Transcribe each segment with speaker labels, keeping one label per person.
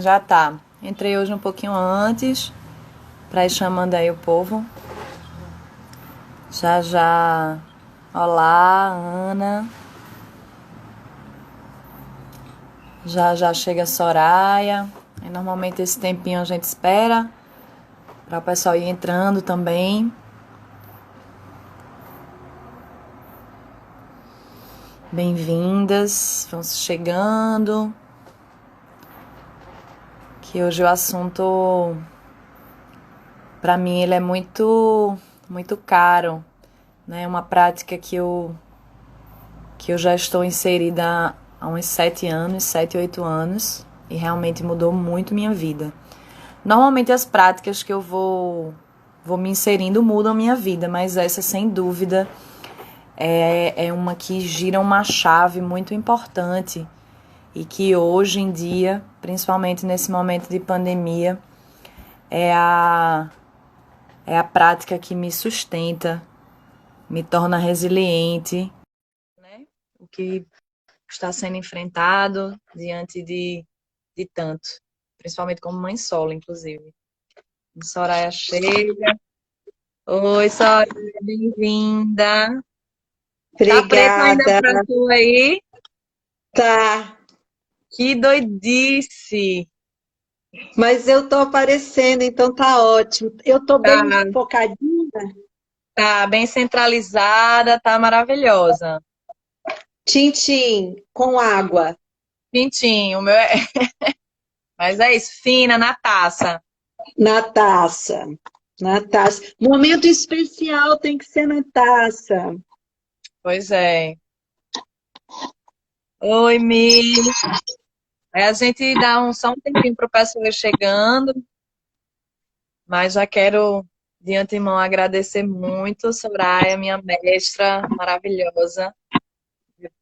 Speaker 1: Já tá. Entrei hoje um pouquinho antes, pra ir chamando aí o povo. Já já. Olá, Ana. Já já chega a Soraya. E normalmente esse tempinho a gente espera para o pessoal ir entrando também. Bem-vindas, vão chegando. Que hoje o assunto, para mim, ele é muito caro, né? É uma prática que eu já estou inserida há uns 7 anos, 7, 8 anos, e realmente mudou muito minha vida. Normalmente as práticas que eu vou me inserindo mudam minha vida, mas essa, sem dúvida, é uma que gira uma chave muito importante e que hoje em dia, principalmente nesse momento de pandemia, é a, é a prática que me sustenta, me torna resiliente, né? O que está sendo enfrentado diante de tanto, principalmente como mãe solo, inclusive. Soraya chega. Oi, Soraya, bem-vinda. Tá preto ainda
Speaker 2: Obrigada.
Speaker 1: pra tu aí?
Speaker 2: Tá,
Speaker 1: Que doidice!
Speaker 2: mas eu tô aparecendo, então tá ótimo. Eu tô bem
Speaker 1: Tá,
Speaker 2: focadinha.
Speaker 1: tá bem centralizada, tá maravilhosa.
Speaker 2: Tintim com água
Speaker 1: Pintinho, o meu é... Mas é isso, fina na taça.
Speaker 2: na taça. Na taça. Momento especial tem que ser na taça.
Speaker 1: Pois é. Oi, Mi. Aí a gente dá só um tempinho pro pessoal ir chegando, mas já quero de antemão agradecer muito, Soraya, minha mestra maravilhosa,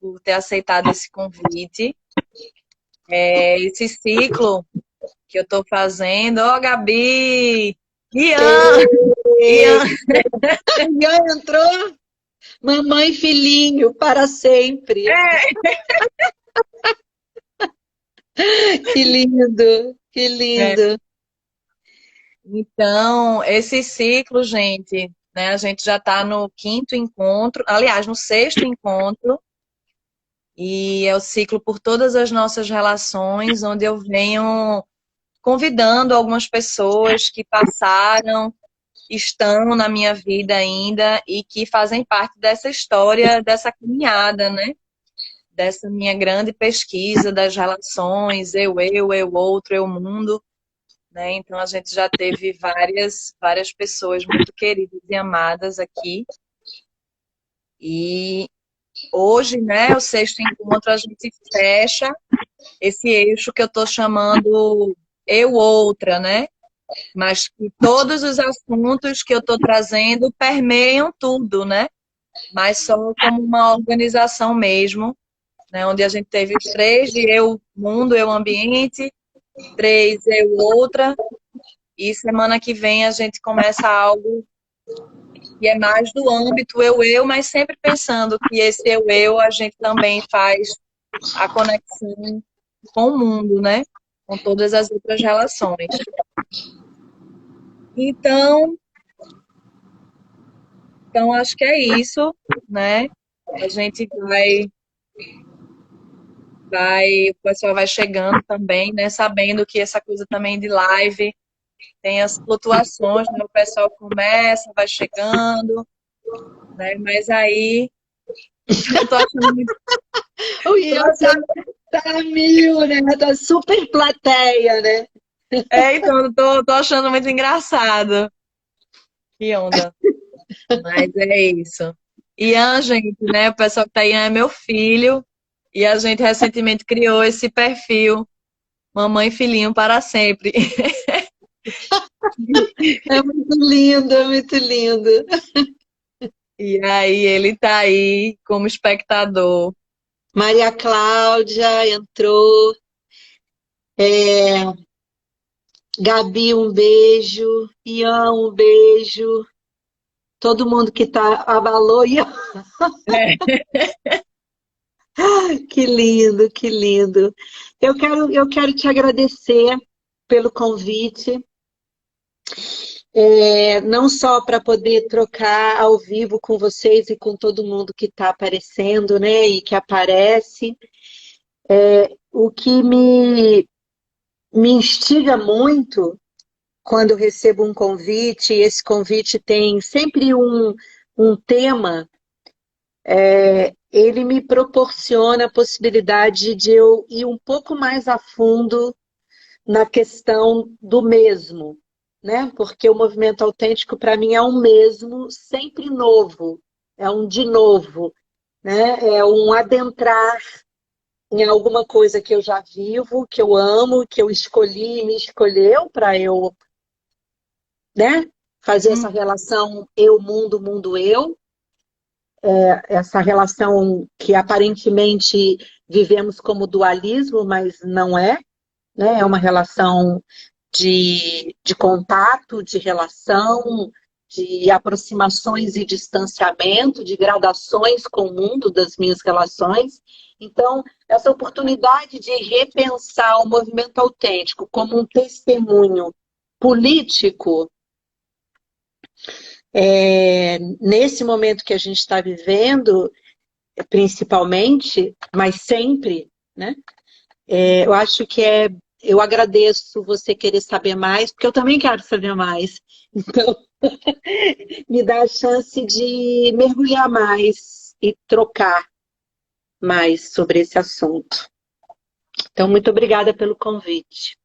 Speaker 1: por ter aceitado esse convite. Esse ciclo que eu estou fazendo. Ô, Gabi! Ian!
Speaker 2: E...
Speaker 1: Ian!
Speaker 2: Ian entrou, mamãe e filhinho para sempre. Que lindo, que
Speaker 1: É.
Speaker 2: lindo.
Speaker 1: Então, esse ciclo, gente, né? A gente já está no quinto encontro, aliás, no sexto encontro, e é o ciclo por todas as nossas relações, onde eu venho convidando algumas pessoas que passaram, estão na minha vida ainda e que fazem parte dessa história, dessa caminhada, né? Dessa minha grande pesquisa das relações, eu, outro, eu, mundo, né? Então a gente já teve várias pessoas muito queridas e amadas aqui. E hoje, né, o sexto encontro, a gente fecha esse eixo que eu estou chamando eu, outra, né? Mas que todos os assuntos que eu estou trazendo permeiam tudo, né? Mas só como uma organização mesmo, né, onde a gente teve os três de eu, mundo, eu, ambiente, três, eu, outra, e semana que vem a gente começa algo que é mais do âmbito eu, mas sempre pensando que esse eu, a gente também faz a conexão com o mundo, né? Com todas as outras relações. Então, então acho que é isso, né? A gente o pessoal vai chegando também, né? Sabendo que essa coisa também de live tem as flutuações, né? O pessoal começa, vai chegando, né? Mas aí eu tô achando muito.
Speaker 2: O
Speaker 1: Tô
Speaker 2: Ian
Speaker 1: achando,
Speaker 2: tá mil, né? Tá super plateia, né?
Speaker 1: então, eu tô achando muito engraçado. Que onda. Mas é isso. Ian, gente, né? O pessoal que tá aí é meu filho. E a gente recentemente criou esse perfil, Mamãe e Filhinho para sempre.
Speaker 2: É muito lindo, é muito lindo.
Speaker 1: E aí ele tá aí como espectador.
Speaker 2: Maria Cláudia entrou. É, Gabi, um beijo. Ian, um beijo. Todo mundo que tá abalou. Ian, Que lindo, que lindo. Eu quero te agradecer pelo convite, não só para poder trocar ao vivo com vocês e com todo mundo que está aparecendo, né, e que aparece. O que me instiga muito quando eu recebo um convite, e esse convite tem sempre um tema, ele me proporciona a possibilidade de eu ir um pouco mais a fundo na questão do mesmo, né? Porque o movimento autêntico, para mim, é um mesmo, sempre novo, é um de novo, né? É um adentrar em alguma coisa que eu já vivo, que eu amo, que eu escolhi, me escolheu para eu, né? Fazer essa
Speaker 1: Hum.
Speaker 2: relação eu-mundo, mundo-eu, essa relação que aparentemente vivemos como dualismo, mas não é, né? É uma relação de contato, de relação, de aproximações e distanciamento, de gradações com o mundo das minhas relações. Então, essa oportunidade de repensar o movimento autêntico como um testemunho político, nesse momento que a gente está vivendo, principalmente, mas sempre, né? Eu acho que eu agradeço você querer saber mais, porque eu também quero saber mais. Então, me dá a chance de mergulhar mais e trocar mais sobre esse assunto. Então, muito obrigada pelo convite.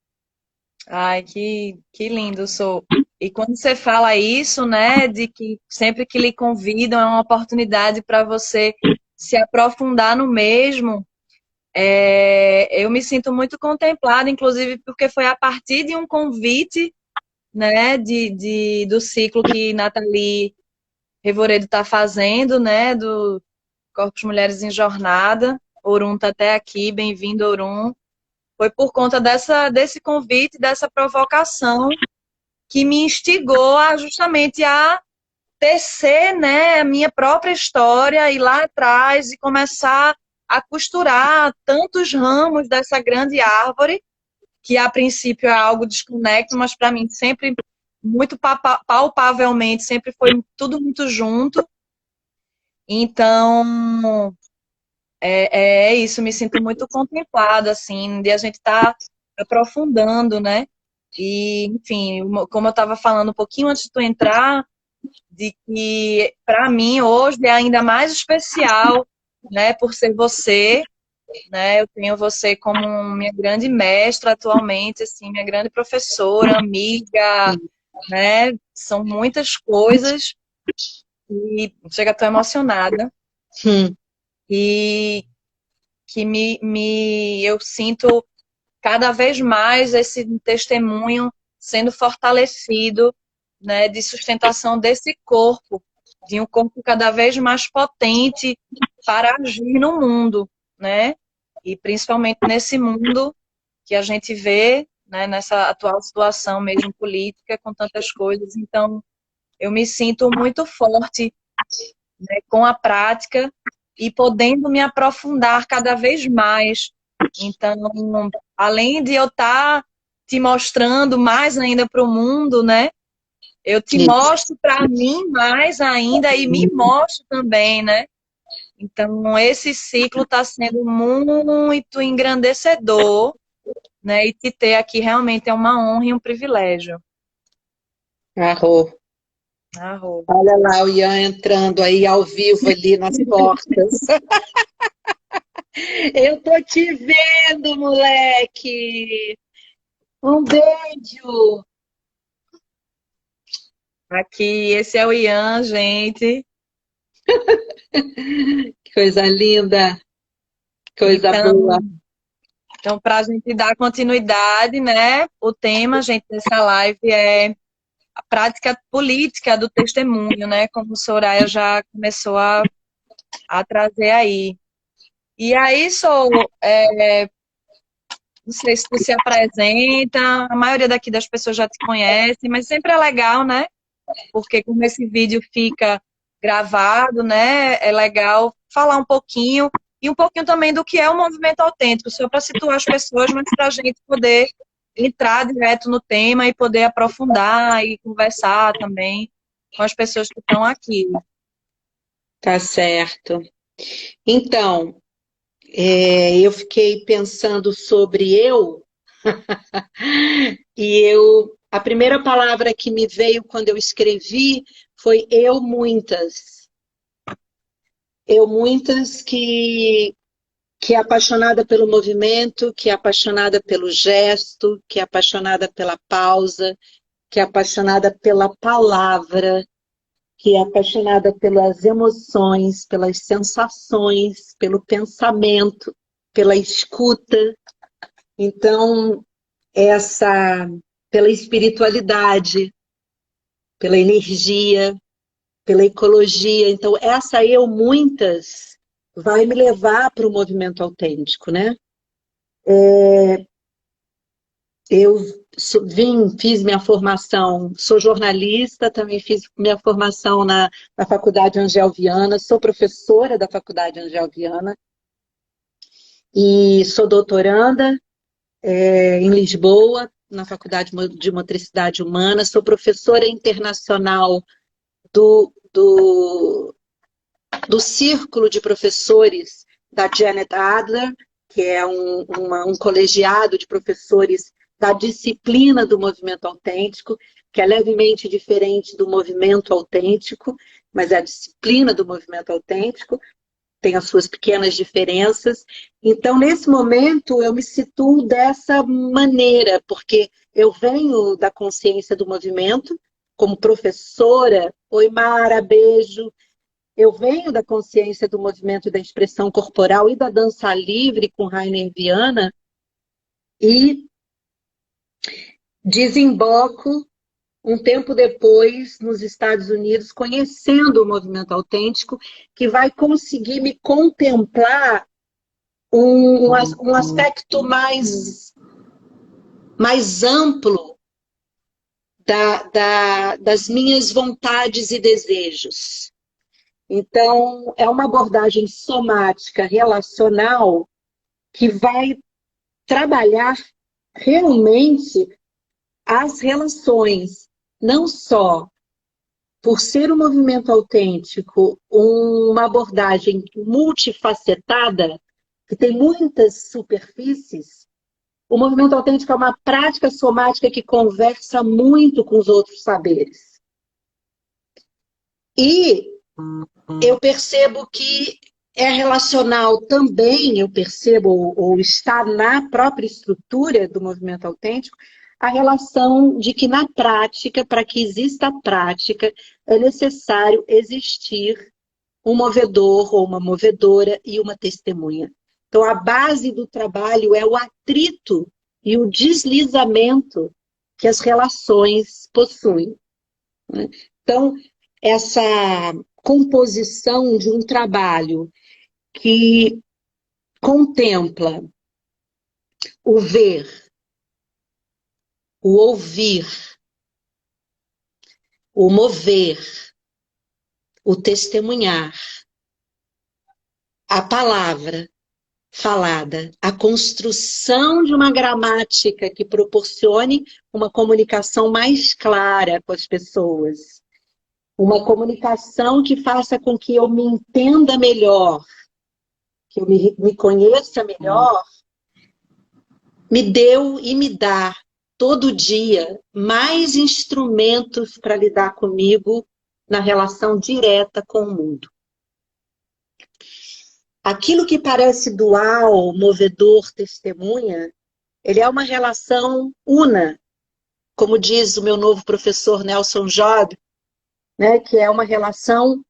Speaker 1: Ai, que lindo, sou. E quando você fala isso, né, de que sempre que lhe convidam é uma oportunidade para você se aprofundar no mesmo, eu me sinto muito contemplada, inclusive porque foi a partir de um convite, né, do ciclo que Nathalie Revoredo está fazendo, né, do Corpos Mulheres em Jornada. Orum está até aqui, bem-vindo, Orum. Foi por conta desse convite, dessa provocação, que me instigou justamente a tecer, né, a minha própria história, ir lá atrás e começar a costurar tantos ramos dessa grande árvore, que a princípio é algo desconecto, mas para mim sempre muito palpavelmente, sempre foi tudo muito junto. Então, é isso, me sinto muito contemplada, assim, de a gente estar aprofundando, né? E, enfim, como eu estava falando um pouquinho antes de tu entrar, de que para mim hoje é ainda mais especial, né, por ser você, né? Eu tenho você como minha grande mestra atualmente, assim, minha grande professora, amiga, né? São muitas coisas e chega, estou emocionada
Speaker 2: Hum,
Speaker 1: e que eu sinto cada vez mais esse testemunho sendo fortalecido, né, de sustentação desse corpo, de um corpo cada vez mais potente para agir no mundo, né? E principalmente nesse mundo que a gente vê, né, nessa atual situação mesmo política, com tantas coisas. Então, eu me sinto muito forte, né, com a prática e podendo me aprofundar cada vez mais. Então, além de eu estar te mostrando mais ainda para o mundo, né? Eu te
Speaker 2: isso.
Speaker 1: mostro para mim mais ainda e me mostro também, né? Então, esse ciclo está sendo muito engrandecedor, né? E te ter aqui realmente é uma honra e um privilégio.
Speaker 2: Arro.
Speaker 1: Arro.
Speaker 2: Olha lá o Ian entrando aí ao vivo ali nas portas. Eu tô te vendo, moleque! Um beijo!
Speaker 1: Aqui, esse é o Ian, gente.
Speaker 2: Que coisa linda, coisa boa.
Speaker 1: Então, para a gente dar continuidade, né? O tema, gente, dessa live é a prática política do testemunho, né? Como o Soraya já começou a trazer aí. E aí, não sei se tu se apresenta, a maioria daqui das pessoas já te conhece, mas sempre é legal, né? Porque como esse vídeo fica gravado, né? É legal falar um pouquinho e um pouquinho também do que é o movimento autêntico, só para situar as pessoas, mas para a gente poder entrar direto no tema e poder aprofundar e conversar também com as pessoas que estão aqui.
Speaker 2: Tá certo. Então, eu fiquei pensando sobre a primeira palavra que me veio quando eu escrevi foi eu muitas. Eu muitas que é apaixonada pelo movimento, que é apaixonada pelo gesto, que é apaixonada pela pausa, que é apaixonada pela palavra, que é apaixonada pelas emoções, pelas sensações, pelo pensamento, pela escuta. Então, pela espiritualidade, pela energia, pela ecologia. Então, essa eu muitas vai me levar para o movimento autêntico, né? Eu fiz minha formação, sou jornalista, também fiz minha formação na Faculdade Angel Viana, sou professora da Faculdade Angel Viana e sou doutoranda em Lisboa, na Faculdade de Motricidade Humana, sou professora internacional do Círculo de Professores da Janet Adler, que é um colegiado de professores da disciplina do movimento autêntico, que é levemente diferente do movimento autêntico, mas é a disciplina do movimento autêntico, tem as suas pequenas diferenças. Então, nesse momento, eu me situo dessa maneira, porque eu venho da consciência do movimento, como professora. Oi, Mara, beijo. Eu venho da consciência do movimento da expressão corporal e da dança livre com Rainer Viana e desemboco um tempo depois nos Estados Unidos, conhecendo o movimento autêntico, que vai conseguir me contemplar um aspecto mais amplo das minhas vontades e desejos. Então, é uma abordagem somática, relacional, que vai trabalhar realmente as relações, não só por ser um movimento autêntico, uma abordagem multifacetada, que tem muitas superfícies. O movimento autêntico é uma prática somática que conversa muito com os outros saberes. E eu percebo que é relacional também, eu percebo, ou está na própria estrutura do movimento autêntico, a relação de que na prática, para que exista a prática, é necessário existir um movedor ou uma movedora e uma testemunha. Então, a base do trabalho é o atrito e o deslizamento que as relações possuem. Então, essa composição de um trabalho que contempla o ver, o ouvir, o mover, o testemunhar, a palavra falada, a construção de uma gramática que proporcione uma comunicação mais clara com as pessoas, uma comunicação que faça com que eu me entenda melhor, que eu me conheça melhor, me deu e me dá todo dia mais instrumentos para lidar comigo na relação direta com o mundo. Aquilo que parece dual, movedor, testemunha, ele é uma relação una, como diz o meu novo professor Nelson Job, né, que é uma relação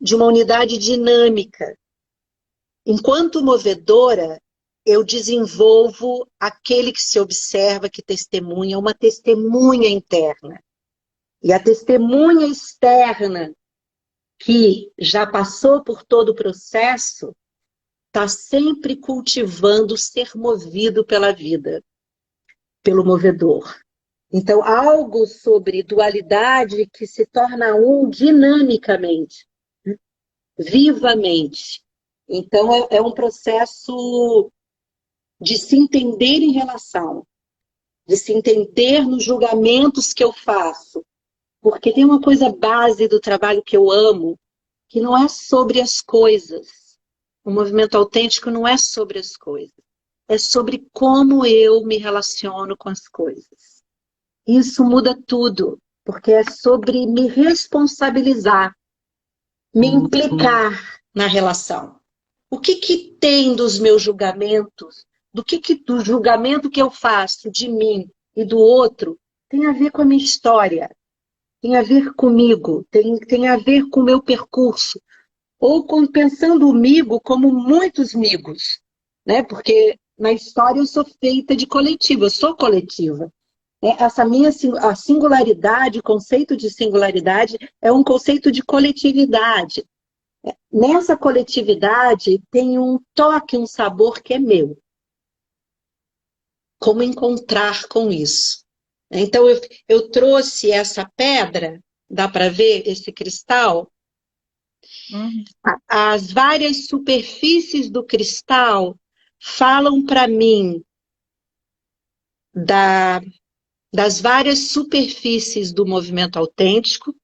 Speaker 2: de uma unidade dinâmica. Enquanto movedora, eu desenvolvo aquele que se observa, que testemunha, uma testemunha interna. E a testemunha externa, que já passou por todo o processo, está sempre cultivando ser movido pela vida, pelo movedor. Então, algo sobre dualidade que se torna um dinamicamente, vivamente. Então, é um processo de se entender em relação, de se entender nos julgamentos que eu faço. Porque tem uma coisa base do trabalho que eu amo, que não é sobre as coisas. O movimento autêntico não é sobre as coisas. É sobre como eu me relaciono com as coisas. Isso muda tudo, porque é sobre me responsabilizar, me implicar na relação. O que tem dos meus julgamentos, do julgamento que eu faço de mim e do outro, tem a ver com a minha história, tem a ver comigo, tem a ver com o meu percurso, ou pensando o migo como muitos migos, né? Porque na história eu sou feita de coletivo, eu sou coletiva. Essa minha a singularidade, o conceito de singularidade é um conceito de coletividade. Nessa coletividade tem um toque, um sabor que é meu. Como encontrar com isso? Então eu trouxe essa pedra, dá para ver esse cristal?
Speaker 1: Uhum.
Speaker 2: As várias superfícies do cristal falam para mim das várias superfícies do movimento autêntico,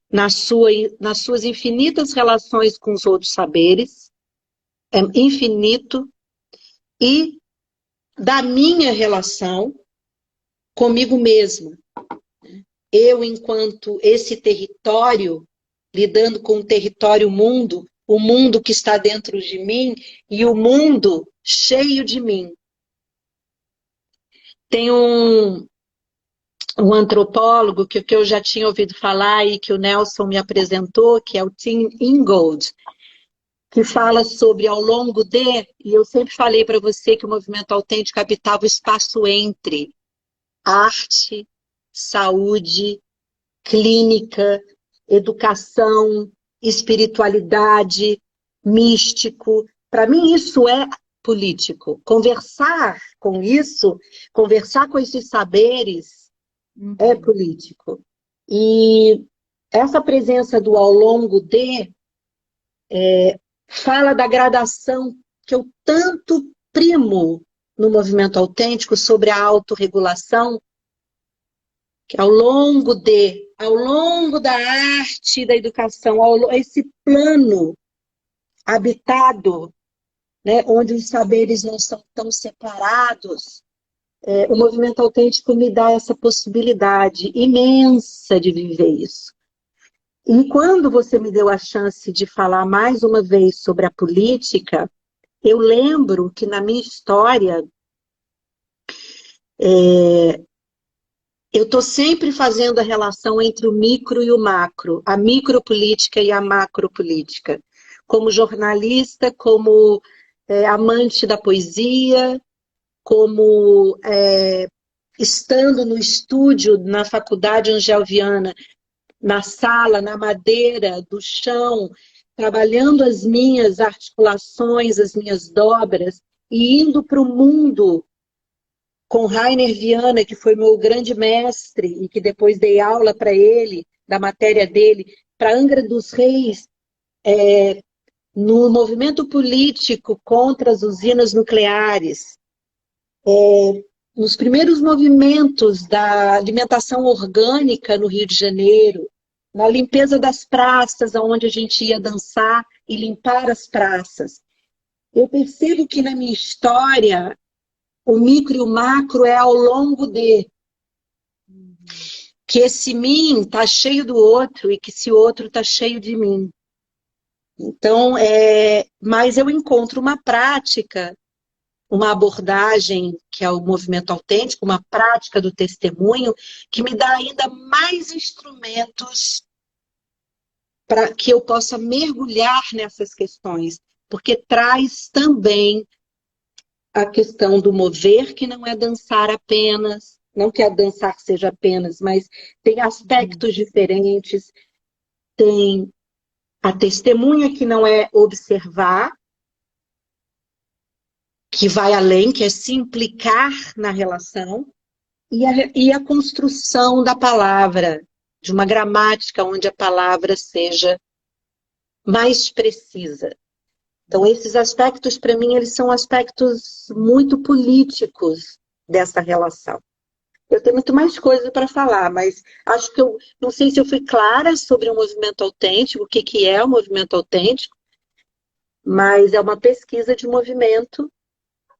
Speaker 2: nas suas infinitas relações com os outros saberes, é infinito, e da minha relação comigo mesma. Eu, enquanto esse território, lidando com o território mundo, o mundo que está dentro de mim e o mundo cheio de mim. Tem um antropólogo que eu já tinha ouvido falar e que o Nelson me apresentou, que é o Tim Ingold, que fala sobre ao longo de, e eu sempre falei para você que o movimento autêntico habitava o espaço entre arte, saúde, clínica, educação, espiritualidade, místico. Para mim isso é político. Conversar com isso, conversar com esses saberes é político. E essa presença do ao longo de fala da gradação que eu tanto primo no movimento autêntico sobre a autorregulação, que ao longo da arte, da educação, esse plano habitado, né, onde os saberes não são tão separados, o movimento autêntico me dá essa possibilidade imensa de viver isso. E quando você me deu a chance de falar mais uma vez sobre a política, eu lembro que na minha história, eu estou sempre fazendo a relação entre o micro e o macro, a micropolítica e a macropolítica. Como jornalista, como amante da poesia, como estando no estúdio, na faculdade Angel Viana, na sala, na madeira, do chão, trabalhando as minhas articulações, as minhas dobras, e indo para o mundo com Rainer Viana, que foi meu grande mestre, e que depois dei aula para ele, da matéria dele, para Angra dos Reis, no movimento político contra as usinas nucleares, nos primeiros movimentos da alimentação orgânica no Rio de Janeiro, na limpeza das praças, onde a gente ia dançar e limpar as praças. Eu percebo que na minha história, o micro e o macro é ao longo de. Que esse mim está cheio do outro e que esse outro está cheio de mim. Então, mas eu encontro uma prática, uma abordagem, que é o movimento autêntico, uma prática do testemunho, que me dá ainda mais instrumentos para que eu possa mergulhar nessas questões, porque traz também a questão do mover, que não é dançar apenas, não que a dançar seja apenas, mas tem aspectos diferentes, tem a testemunha, que não é observar, que vai além, que é se implicar na relação, e a construção da palavra, de uma gramática onde a palavra seja mais precisa. Então, esses aspectos, para mim, eles são aspectos muito políticos dessa relação. Eu tenho muito mais coisa para falar, mas acho que eu não sei se eu fui clara sobre o movimento autêntico, o que, que é o movimento autêntico, mas é uma pesquisa de movimento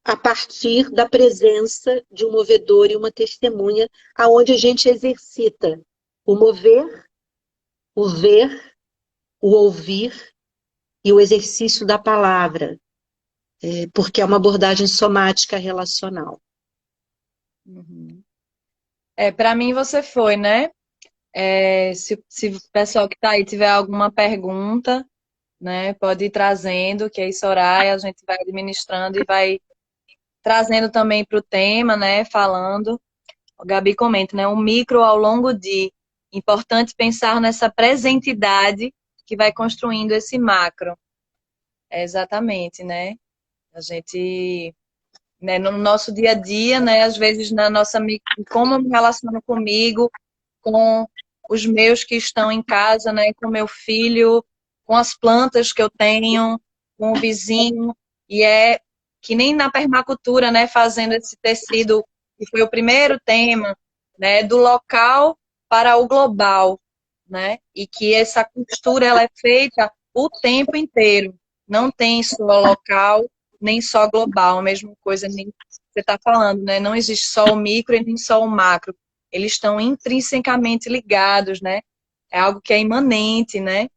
Speaker 2: a partir da presença de um movedor e uma testemunha, aonde a gente exercita o mover, o ver, o ouvir e o exercício da palavra, porque é uma abordagem somática relacional.
Speaker 1: Uhum. Para mim você foi, né? Se o pessoal que está aí tiver alguma pergunta, né, pode ir trazendo, que aí Soraya a gente vai administrando e vai trazendo também para o tema, né, falando. O Gabi comenta, né, um micro ao longo de. Importante pensar nessa presentidade que vai construindo esse macro. Exatamente, né? A gente, né, no nosso dia a dia, né, às vezes na nossa, como eu me relaciono comigo, com os meus que estão em casa, né, com meu filho, com as plantas que eu tenho, com o vizinho, e é que nem na permacultura, né, fazendo esse tecido, que foi o primeiro tema, né, do local para o global, né, e que essa costura ela é feita o tempo inteiro, não tem só local, nem só global, a mesma coisa nem você está falando, né, não existe só o micro e nem só o macro, eles estão intrinsecamente ligados, né? É algo que é imanente, né?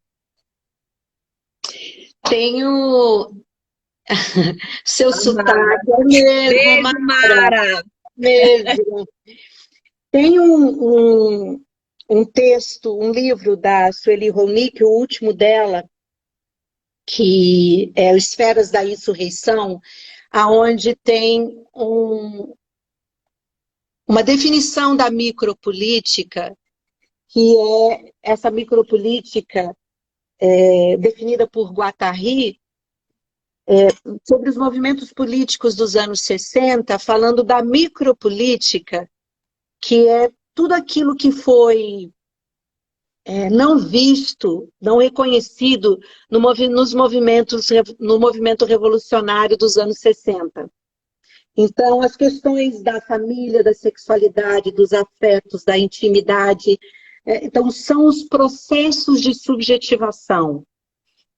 Speaker 2: Tenho seu
Speaker 1: Mara.
Speaker 2: sotaque, é mesmo,
Speaker 1: Beijo,
Speaker 2: Mara,
Speaker 1: Mara!
Speaker 2: mesmo. Tem um texto, um livro da Sueli Ronick, o último dela, que é Esferas da Insurreição, aonde tem uma definição da micropolítica, que é essa micropolítica definida por Guattari, sobre os movimentos políticos dos anos 60, falando da micropolítica, que é tudo aquilo que foi não visto, não reconhecido nos movimentos, no movimento revolucionário dos anos 60. Então, as questões da família, da sexualidade, dos afetos, da intimidade, então, são os processos de subjetivação.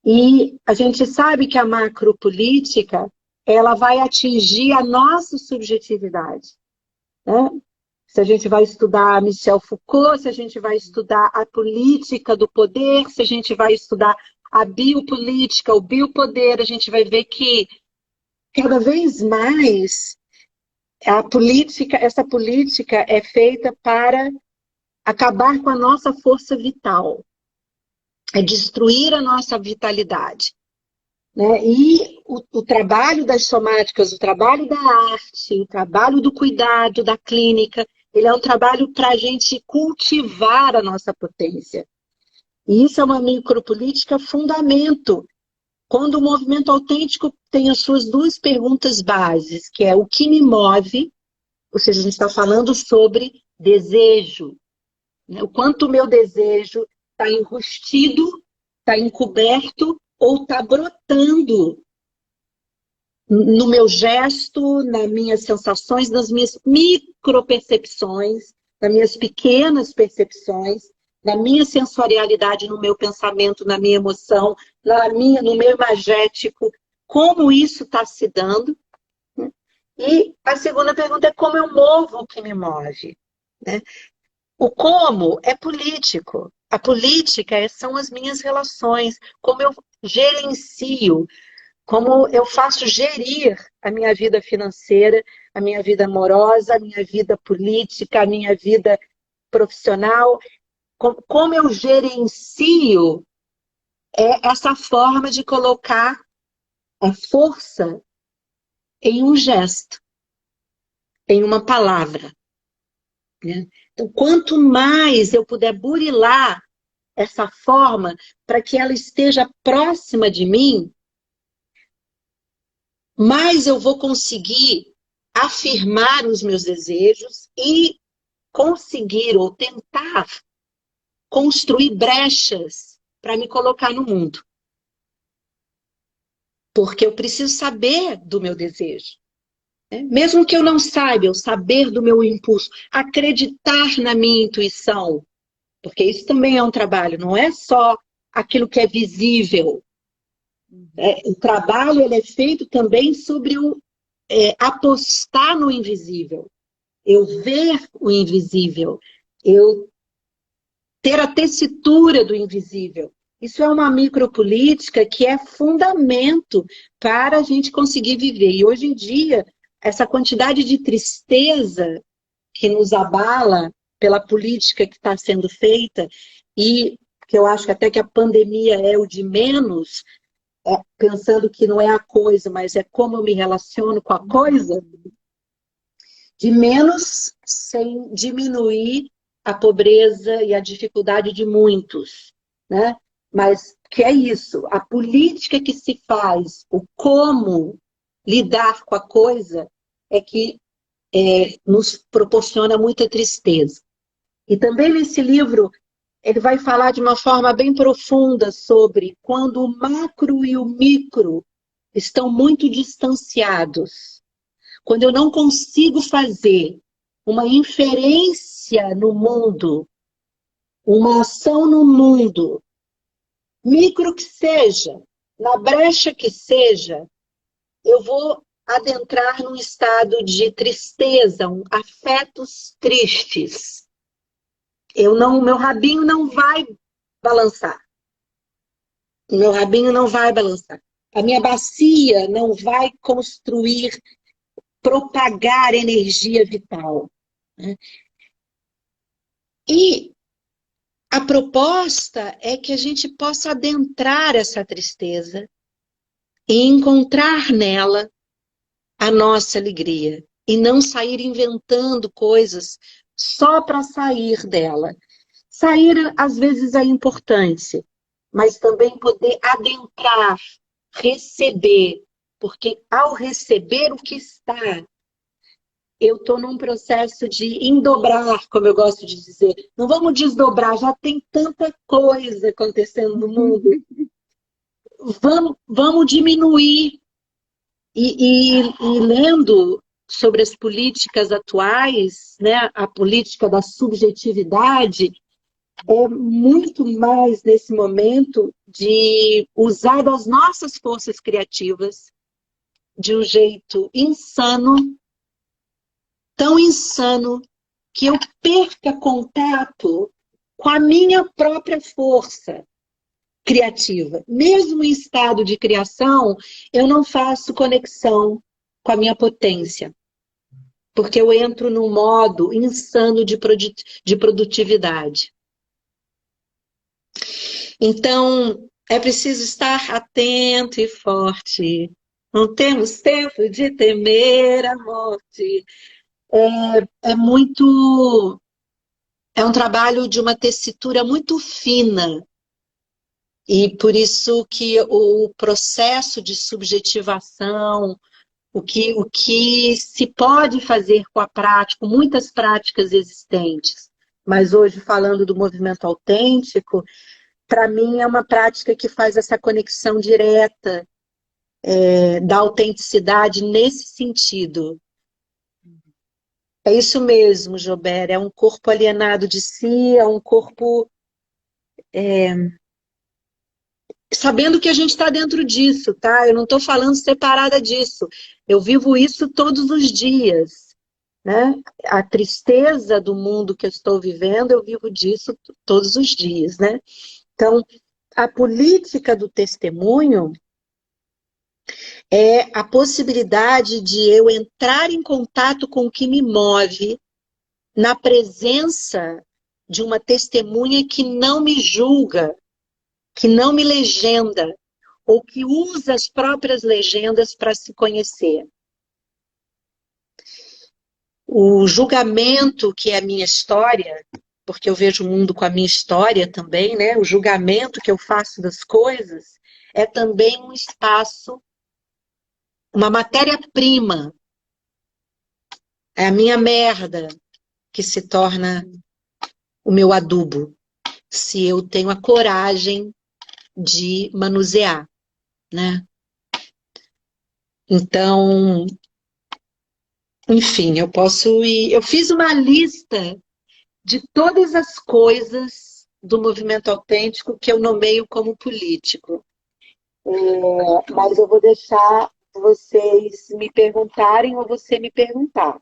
Speaker 2: E a gente sabe que a macropolítica, ela vai atingir a nossa subjetividade, né? Se a gente vai estudar Michel Foucault, se a gente vai estudar a política do poder, se a gente vai estudar a biopolítica, o biopoder, a gente vai ver que cada vez mais essa política é feita para acabar com a nossa força vital, é destruir a nossa vitalidade. Né? E o trabalho das somáticas, o trabalho da arte, o trabalho do cuidado, da clínica, ele é um trabalho para a gente cultivar a nossa potência. E isso é uma micropolítica fundamento. Quando o movimento autêntico tem as suas duas perguntas bases, que é o que me move, ou seja, a gente está falando sobre desejo, né? O quanto o meu desejo está enrustido, está encoberto ou está brotando no meu gesto, nas minhas sensações, nas minhas micropercepções, nas minhas pequenas percepções, na minha sensorialidade, no meu pensamento, na minha emoção, no meu imagético, como isso está se dando. Né? E a segunda pergunta é como eu movo o que me move. Né? O como é político. A política são as minhas relações, como eu gerencio, como eu faço gerir a minha vida financeira, a minha vida amorosa, a minha vida política, a minha vida profissional, como eu gerencio essa forma de colocar a força em um gesto, em uma palavra. Né? Então, quanto mais eu puder burilar essa forma para que ela esteja próxima de mim, mais eu vou conseguir afirmar os meus desejos e conseguir ou tentar construir brechas para me colocar no mundo. porque eu preciso saber do meu desejo. Né? Mesmo que eu não saiba, eu saber do meu impulso, acreditar na minha intuição, porque isso também é um trabalho, não é só aquilo que é visível. O trabalho ele é feito também sobre o apostar no invisível, eu ver o invisível, eu ter a tessitura do invisível. Isso é uma micropolítica que é fundamento para a gente conseguir viver. E hoje em dia, essa quantidade de tristeza que nos abala pela política que está sendo feita, e que eu acho até que a pandemia é o de menos, pensando que não é a coisa, mas é como eu me relaciono com a coisa, de menos sem diminuir a pobreza e a dificuldade de muitos, né? Mas que é isso, a política que se faz, o como lidar com a coisa, é que nos proporciona muita tristeza. E também nesse livro, ele vai falar de uma forma bem profunda sobre quando o macro e o micro estão muito distanciados. Quando eu não consigo fazer uma inferência no mundo, uma ação no mundo, micro que seja, na brecha que seja, eu vou adentrar num estado de tristeza, afetos tristes. Meu rabinho não vai balançar. O meu rabinho não vai balançar. A minha bacia não vai construir, propagar energia vital. Né? E a proposta é que a gente possa adentrar essa tristeza e encontrar nela a nossa alegria. E não sair inventando coisas só para sair dela. Sair, às vezes, é importante, mas também poder adentrar, receber. Porque ao receber o que está, eu estou num processo de endobrar, como eu gosto de dizer. Não vamos desdobrar, já tem tanta coisa acontecendo no mundo. Vamos diminuir. E lendo sobre as políticas atuais, né, a política da subjetividade, é muito mais nesse momento de usar das nossas forças criativas de um jeito insano, tão insano, que eu perca contato com a minha própria força criativa. Mesmo em estado de criação, eu não faço conexão com a minha potência, porque eu entro num modo insano de produtividade. Então, é preciso estar atento e forte. Não temos tempo de temer a morte. É um trabalho de uma tessitura muito fina. E por isso que o processo de subjetivação, o que se pode fazer com a prática, muitas práticas existentes, mas hoje falando do movimento autêntico, para mim é uma prática que faz essa conexão direta da autenticidade nesse sentido. É isso mesmo, Jober, é um corpo alienado de si, é um corpo sabendo que a gente está dentro disso, tá? Eu não estou falando separada disso. Eu vivo isso todos os dias, né? A tristeza do mundo que eu estou vivendo, eu vivo disso todos os dias, né? Então, a política do testemunho é a possibilidade de eu entrar em contato com o que me move na presença de uma testemunha que não me julga, que não me legenda, ou que usa as próprias legendas para se conhecer. O julgamento, que é a minha história, porque eu vejo o mundo com a minha história também, né? O julgamento que eu faço das coisas é também um espaço, uma matéria-prima. É a minha merda que se torna o meu adubo, se eu tenho a coragem de manusear, né? Então, enfim, eu posso ir. Eu fiz uma lista de todas as coisas do movimento autêntico que eu nomeio como político. Mas eu vou deixar vocês me perguntarem ou você me perguntar.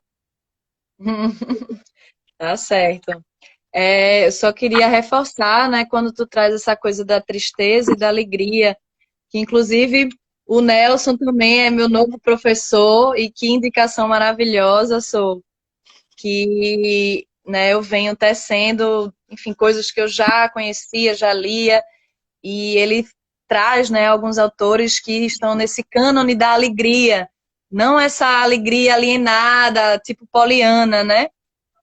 Speaker 1: Tá certo. Eu só queria reforçar, né, quando tu traz essa coisa da tristeza e da alegria, que inclusive o Nelson também é meu novo professor e que indicação maravilhosa, sou que, né, eu venho tecendo, enfim, coisas que eu já conhecia, já lia, e ele traz, né, alguns autores que estão nesse cânone da alegria, não essa alegria alienada, tipo poliana, né?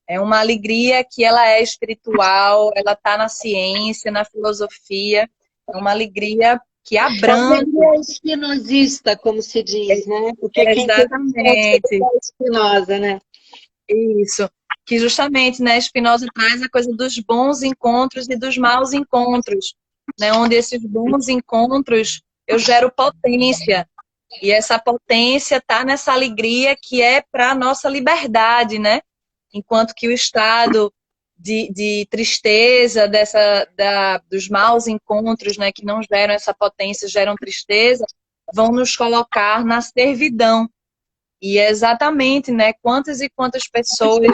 Speaker 1: É uma alegria que ela é espiritual, ela está na ciência, na filosofia, é uma alegria que
Speaker 2: É
Speaker 1: abrange.
Speaker 2: alegria espinosista, como se diz, né? Porque quem fez
Speaker 1: Exatamente,
Speaker 2: é Spinoza, né?
Speaker 1: isso. Que justamente, né, Spinoza traz a coisa dos bons encontros e dos maus encontros, né, onde esses bons encontros eu gero potência, e essa potência está nessa alegria que é para a nossa liberdade, né? Enquanto que o estado de tristeza, dos maus encontros, né, que não geram essa potência, geram tristeza, vão nos colocar na servidão. E é exatamente, né, quantas e quantas pessoas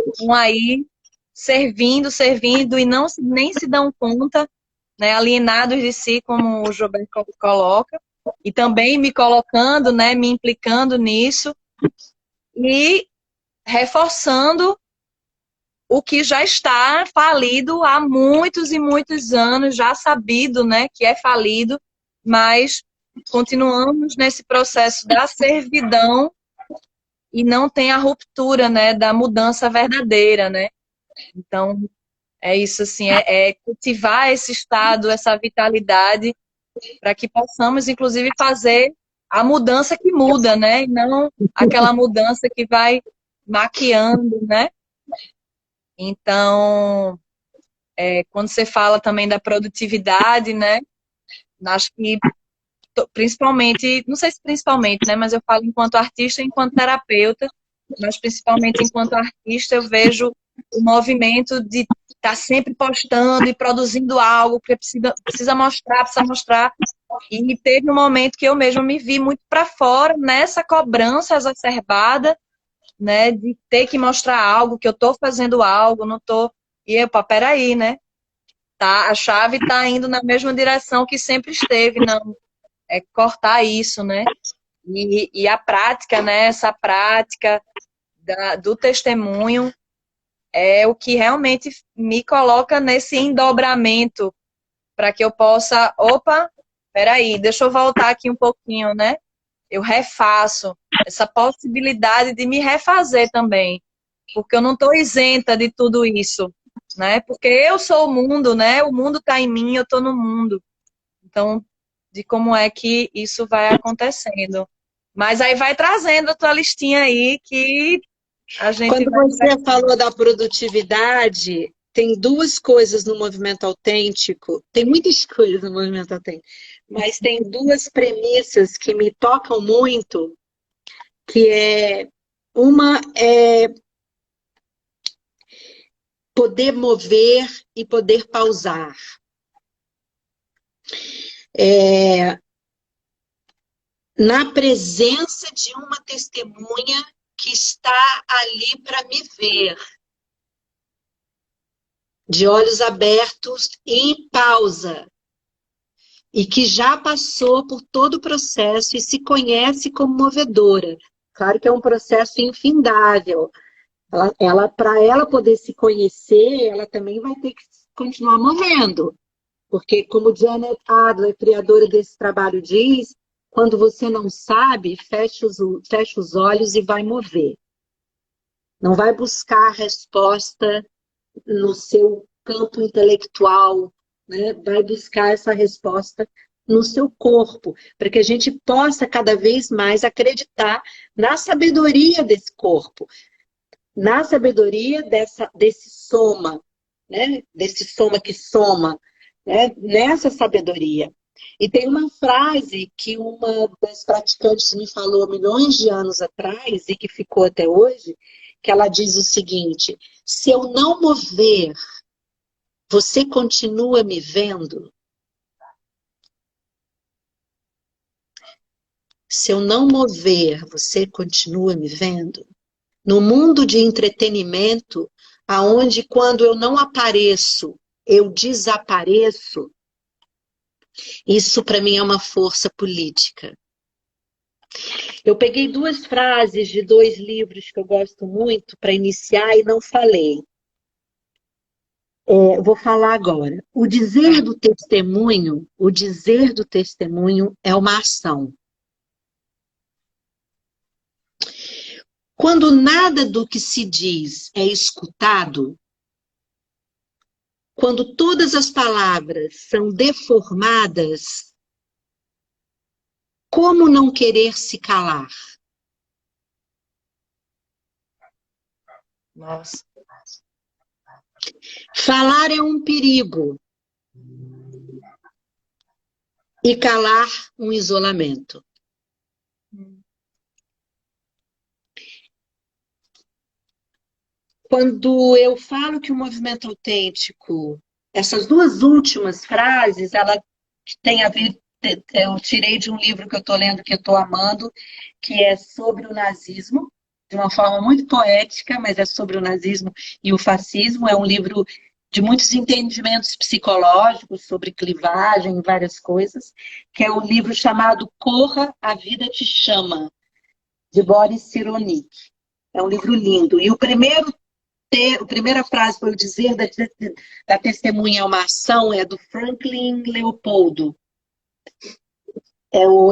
Speaker 1: estão aí servindo, servindo e não nem se dão conta, né, alienados de si, como o Gilberto coloca, e também me colocando, né, me implicando nisso e reforçando o que já está falido há muitos e muitos anos, já sabido, né, que é falido, mas continuamos nesse processo da servidão e não tem a ruptura, né, da mudança verdadeira, né? Então, é isso, assim, é cultivar esse estado, essa vitalidade, para que possamos, inclusive, fazer a mudança que muda, né? E não aquela mudança que vai maquiando, né? Então, quando você fala também da produtividade, né? Acho que principalmente, não sei se principalmente, né? Mas eu falo enquanto artista e enquanto terapeuta, mas principalmente enquanto artista eu vejo o movimento de estar sempre postando e produzindo algo, porque precisa mostrar, precisa mostrar. E teve um momento que eu mesma me vi muito para fora nessa cobrança exacerbada, né, de ter que mostrar algo, que eu estou fazendo algo, não estou. E eu, pá, peraí, né? Tá, a chave está indo na mesma direção que sempre esteve, não. É cortar isso, né? E a prática, né? Essa prática do testemunho é o que realmente me coloca nesse endobramento para que eu possa, opa, peraí, deixa eu voltar aqui um pouquinho, né? Eu refaço essa possibilidade de me refazer também, porque eu não estou isenta de tudo isso, né? Porque eu sou o mundo, né? O mundo está em mim, eu estou no mundo. Então, de como é que isso vai acontecendo. Mas aí vai trazendo a tua listinha aí que a gente
Speaker 2: Quando
Speaker 1: vai
Speaker 2: você
Speaker 1: conversando.
Speaker 2: falou da produtividade, tem duas coisas no movimento autêntico, tem muitas coisas no movimento autêntico, mas tem duas premissas que me tocam muito, que uma é poder mover e poder pausar. Na presença de uma testemunha que está ali para me ver, de olhos abertos em pausa, e que já passou por todo o processo e se conhece como movedora. Claro que é um processo infindável. Para ela poder se conhecer, ela também vai ter que continuar movendo. Porque, como Janet Adler, criadora desse trabalho, diz, quando você não sabe, fecha os olhos e vai mover. Não vai buscar a resposta no seu campo intelectual, né? Vai buscar essa resposta no seu corpo, para que a gente possa cada vez mais acreditar na sabedoria desse corpo, na sabedoria desse soma, né? Desse soma que soma, né? Nessa sabedoria. E tem uma frase que uma das praticantes me falou milhões de anos atrás e que ficou até hoje, que ela diz o seguinte: se eu não mover, você continua me vendo? Se eu não mover, você continua me vendo? No mundo de entretenimento, aonde quando eu não apareço, eu desapareço, isso para mim é uma força política. Eu peguei duas frases de dois livros que eu gosto muito para iniciar e não falei. Vou falar agora. O dizer do testemunho é uma ação. Quando nada do que se diz é escutado, quando todas as palavras são deformadas, como não querer se calar?
Speaker 1: Nossa.
Speaker 2: Falar é um perigo e calar um isolamento. Quando eu falo que o movimento autêntico, essas duas últimas frases, ela tem a ver, eu tirei de um livro que eu estou lendo, que eu estou amando, que é sobre o nazismo, de uma forma muito poética, mas é sobre o nazismo e o fascismo. É um livro de muitos entendimentos psicológicos sobre clivagem e várias coisas, que é um livro chamado Corra, a Vida Te Chama, de Boris Cyrulnik. É um livro lindo. E a primeira frase para eu dizer da testemunha é uma ação é do Franklin Leopoldo.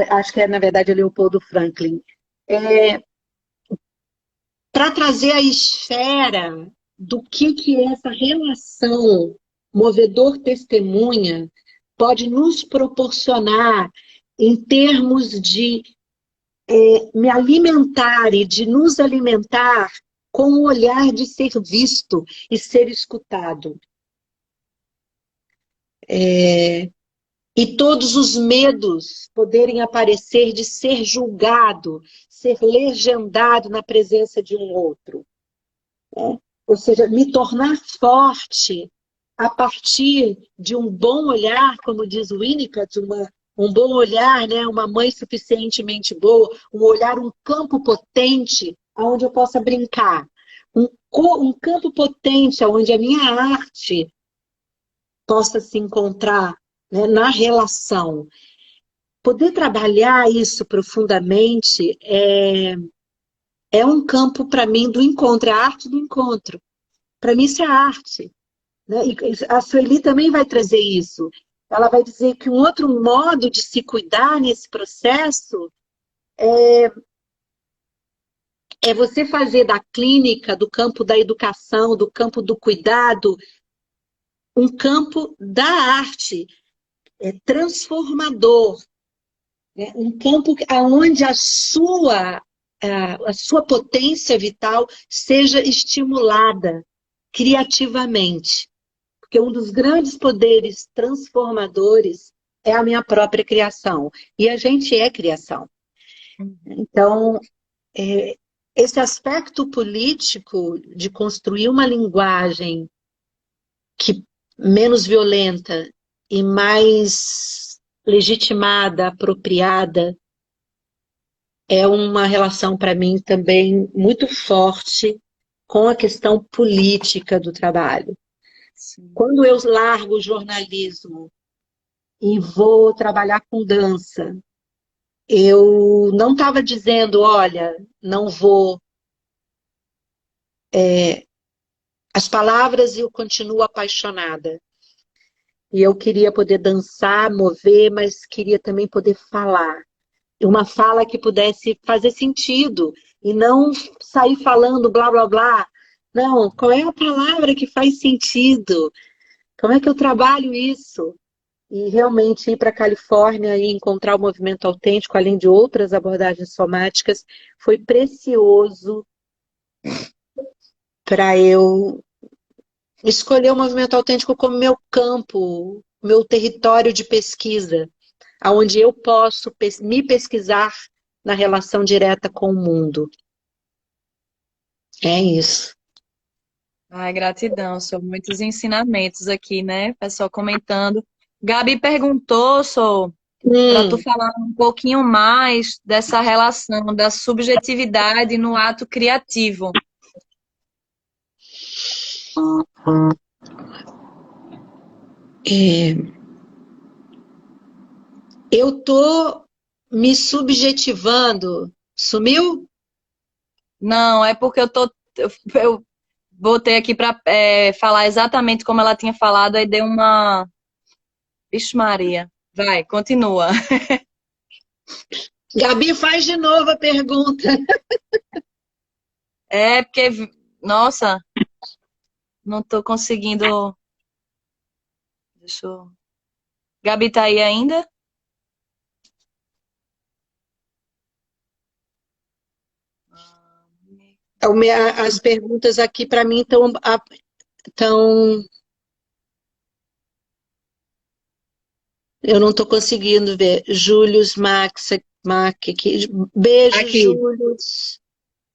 Speaker 2: Acho que na verdade, é Leopoldo Franklin. Para trazer a esfera do que é essa relação movedor-testemunha pode nos proporcionar em termos de me alimentar e de nos alimentar com o olhar de ser visto e ser escutado. E todos os medos poderem aparecer de ser julgado, ser legendado na presença de um outro. Ou seja, me tornar forte a partir de um bom olhar, como diz Winnicott, um bom olhar, né? Uma mãe suficientemente boa, um olhar, um campo potente onde eu possa brincar. Um campo potente onde a minha arte possa se encontrar, né, na relação. Poder trabalhar isso profundamente é um campo, para mim, do encontro, é a arte do encontro. Para mim, isso é arte. Né? E a Sueli também vai trazer isso. Ela vai dizer que um outro modo de se cuidar nesse processo é você fazer da clínica, do campo da educação, do campo do cuidado, um campo da arte, transformador, né? Um campo onde a sua potência vital seja estimulada criativamente. Porque um dos grandes poderes transformadores é a minha própria criação. E a gente é criação. Então, esse aspecto político de construir uma linguagem menos violenta e mais legitimada, apropriada, é uma relação, para mim, também muito forte com a questão política do trabalho.
Speaker 1: Sim.
Speaker 2: Quando eu largo o jornalismo e vou trabalhar com dança, eu não estava dizendo, olha, não vou. As palavras eu continuo apaixonada. E eu queria poder dançar, mover, mas queria também poder falar. Uma fala que pudesse fazer sentido e não sair falando blá, blá, blá. Não, qual é a palavra que faz sentido? Como é que eu trabalho isso? E realmente ir para a Califórnia e encontrar o movimento autêntico, além de outras abordagens somáticas, foi precioso para eu escolher o movimento autêntico como meu campo, meu território de pesquisa. onde eu posso me pesquisar na relação direta com o mundo. É isso.
Speaker 1: Ai, gratidão, são muitos ensinamentos aqui, né? Pessoal comentando. Gabi perguntou, para tu
Speaker 2: Hum,
Speaker 1: falar um pouquinho mais dessa relação da subjetividade no ato criativo.
Speaker 2: é, eu tô me subjetivando. Sumiu?
Speaker 1: Não, é porque eu botei aqui para falar exatamente como ela tinha falado, aí deu uma. Vixe, Maria. Vai, continua.
Speaker 2: Gabi, faz de novo a pergunta.
Speaker 1: É porque, nossa, não tô conseguindo. Deixa eu. Gabi tá aí ainda?
Speaker 2: As perguntas aqui para mim estão. Eu não estou conseguindo ver. Július, Mac, aqui. Beijo,
Speaker 1: Aqui.
Speaker 2: Július.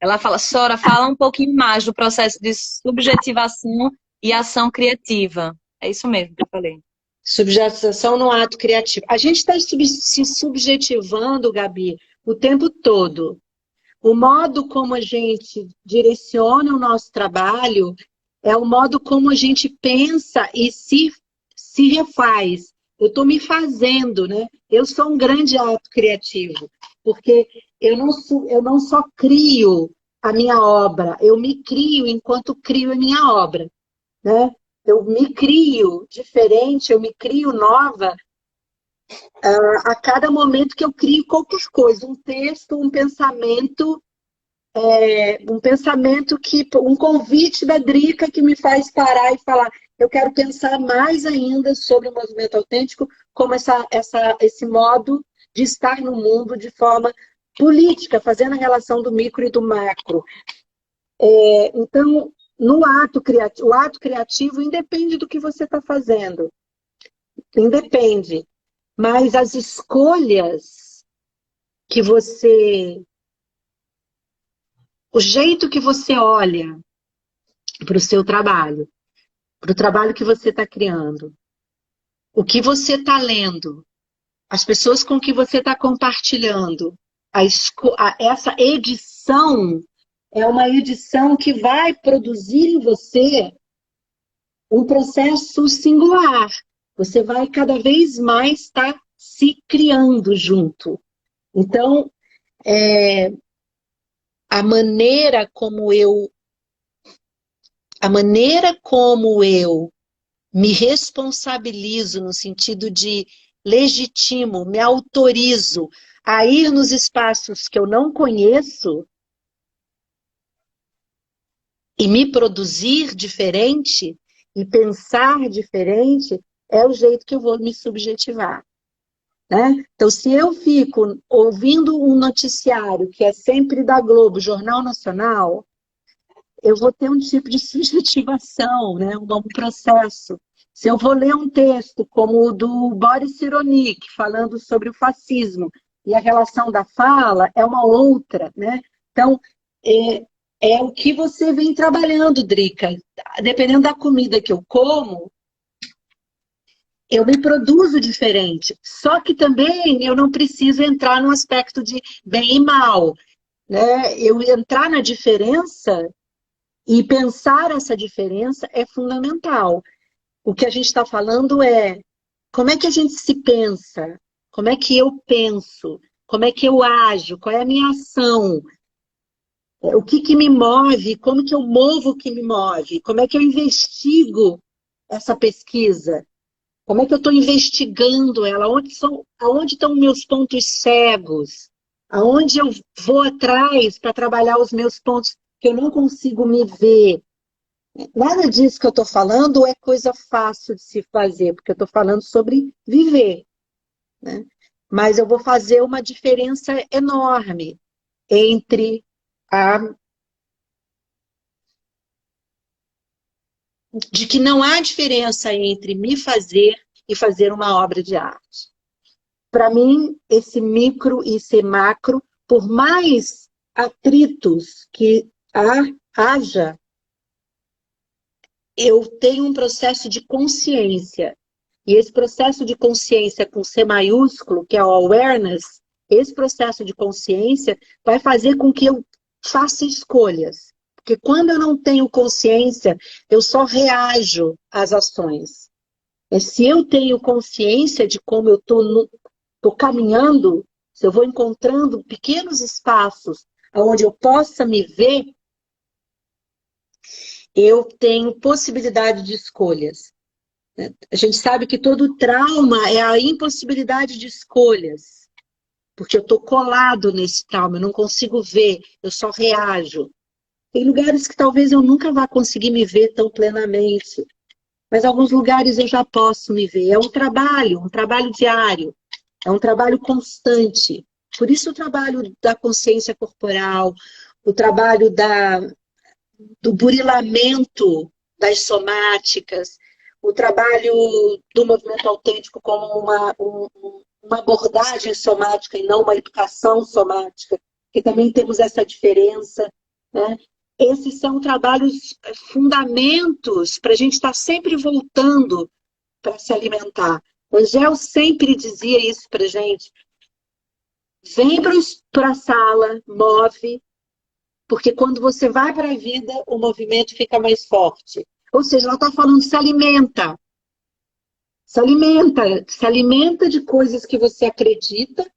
Speaker 1: Ela fala, Sora, fala um pouquinho mais do processo de subjetivação e ação criativa. É isso mesmo que eu falei.
Speaker 2: Subjetivação no ato criativo. A gente está se subjetivando, Gabi, o tempo todo. O modo como a gente direciona o nosso trabalho é o modo como a gente pensa e se refaz. Eu estou me fazendo, né? Eu sou um grande ato criativo, porque eu não só crio a minha obra, eu me crio enquanto crio a minha obra, né? Eu me crio diferente, eu me crio nova a cada momento que eu crio qualquer coisa, um texto, um pensamento um convite da Drica que me faz parar e falar, eu quero pensar mais ainda sobre o movimento autêntico como esse modo de estar no mundo de forma política, fazendo a relação do micro e do macro. Então, no o ato criativo independe do que você está fazendo, independe, mas as escolhas que o jeito que você olha para o seu trabalho, para o trabalho que você está criando, o que você está lendo, as pessoas com que você está compartilhando, essa edição é uma edição que vai produzir em você um processo singular. Você vai cada vez mais estar se criando junto. Então, a maneira como eu me responsabilizo no sentido de legitimo, me autorizo a ir nos espaços que eu não conheço e me produzir diferente e pensar diferente, é o jeito que eu vou me subjetivar. Né? Então, se eu fico ouvindo um noticiário que é sempre da Globo, Jornal Nacional, eu vou ter um tipo de subjetivação, né? Um processo. Se eu vou ler um texto como o do Boris Cyrulnik, falando sobre o fascismo, e a relação da fala é uma outra, né? Então, é o que você vem trabalhando, Drica. Dependendo da comida que eu como, eu me produzo diferente. Só que também eu não preciso entrar no aspecto de bem e mal. Né? Eu entrar na diferença e pensar essa diferença é fundamental. O que a gente está falando é como é que a gente se pensa, como é que eu penso, como é que eu ajo, qual é a minha ação, o que me move, como que eu movo o que me move, como é que eu investigo essa pesquisa, como é que eu estou investigando ela, aonde estão meus pontos cegos, aonde eu vou atrás para trabalhar os meus pontos que eu não consigo me ver. Nada disso que eu estou falando é coisa fácil de se fazer, porque eu estou falando sobre viver, né? Mas eu vou fazer uma diferença enorme entre a de que não há diferença entre me fazer e fazer uma obra de arte. para mim, esse micro e esse macro, por mais atritos que haja, eu tenho um processo de consciência. E esse processo de consciência com C maiúsculo, que é o awareness, esse processo de consciência vai fazer com que eu faça escolhas. Porque quando eu não tenho consciência, eu só reajo às ações. Mas se eu tenho consciência de como eu estou caminhando, se eu vou encontrando pequenos espaços onde eu possa me ver, eu tenho possibilidade de escolhas. A gente sabe que todo trauma é a impossibilidade de escolhas, porque eu estou colado nesse trauma, eu não consigo ver, eu só reajo. Tem lugares que talvez eu nunca vá conseguir me ver tão plenamente, mas alguns lugares eu já posso me ver. É um trabalho diário, é um trabalho constante. Por isso o trabalho da consciência corporal, o trabalho do burilamento das somáticas, o trabalho do movimento autêntico como uma abordagem somática e não uma educação somática, que também temos essa diferença, né? Esses são trabalhos, fundamentos para a gente estar sempre voltando para se alimentar. O Angel sempre dizia isso para a gente. Vem para a sala, move, porque quando você vai para a vida, o movimento fica mais forte. Ou seja, ela está falando, se alimenta. Se alimenta de coisas que você acredita,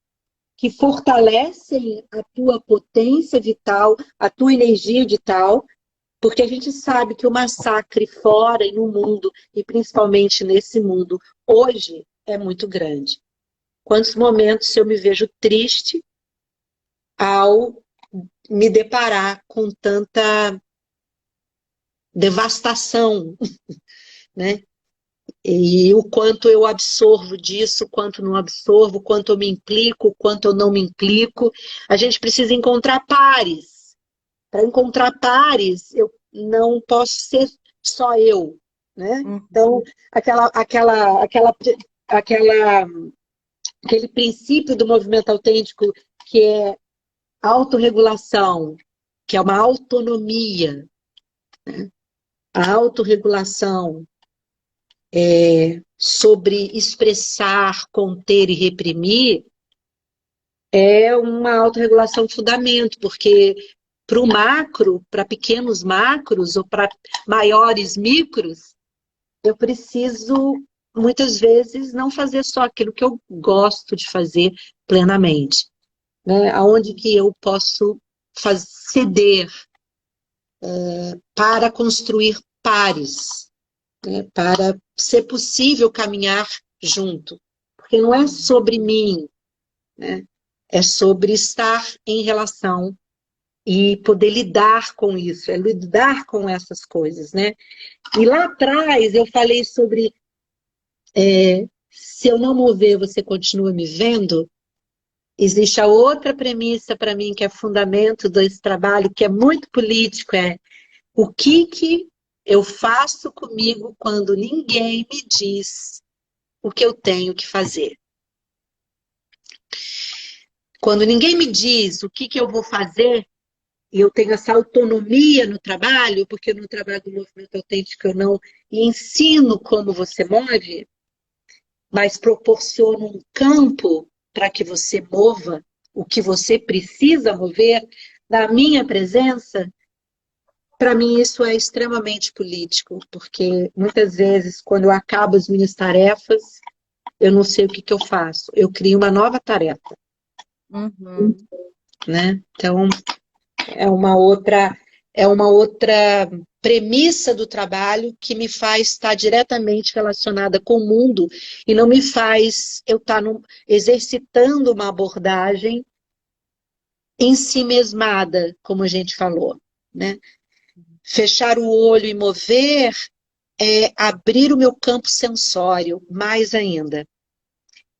Speaker 2: que fortalecem a tua potência vital, a tua energia vital, porque a gente sabe que o massacre fora e no mundo, e principalmente nesse mundo, hoje é muito grande. Quantos momentos eu me vejo triste ao me deparar com tanta devastação, né? E o quanto eu absorvo disso, o quanto não absorvo, o quanto eu me implico, o quanto eu não me implico. A gente precisa encontrar pares. Para encontrar pares, eu não posso ser só eu, né? Então, aquele princípio do movimento autêntico que é autorregulação, que é uma autonomia, né? A autorregulação sobre expressar, conter e reprimir é uma autorregulação fundamento, porque para o macro, para pequenos macros ou para maiores micros, eu preciso, muitas vezes, não fazer só aquilo que eu gosto de fazer plenamente, né? Aonde que eu posso ceder para construir pares, né? Para ser possível caminhar junto. Porque não é sobre mim, né? É sobre estar em relação e poder lidar com isso, é lidar com essas coisas, né? E lá atrás eu falei sobre se eu não mover, você continua me vendo. Existe a outra premissa para mim que é fundamento desse trabalho, que é muito político, é o que eu faço comigo quando ninguém me diz o que eu tenho que fazer. Quando ninguém me diz o que eu vou fazer, e eu tenho essa autonomia no trabalho, porque no trabalho do movimento autêntico eu não ensino como você move, mas proporciono um campo para que você mova o que você precisa mover na minha presença. Para mim isso é extremamente político, porque muitas vezes quando eu acabo as minhas tarefas, eu não sei o que eu faço. Eu crio uma nova tarefa.
Speaker 1: Uhum.
Speaker 2: Né? Então, é uma outra premissa do trabalho que me faz estar diretamente relacionada com o mundo e não me faz eu estar exercitando uma abordagem em si mesmada, como a gente falou, né? Fechar o olho e mover é abrir o meu campo sensório mais ainda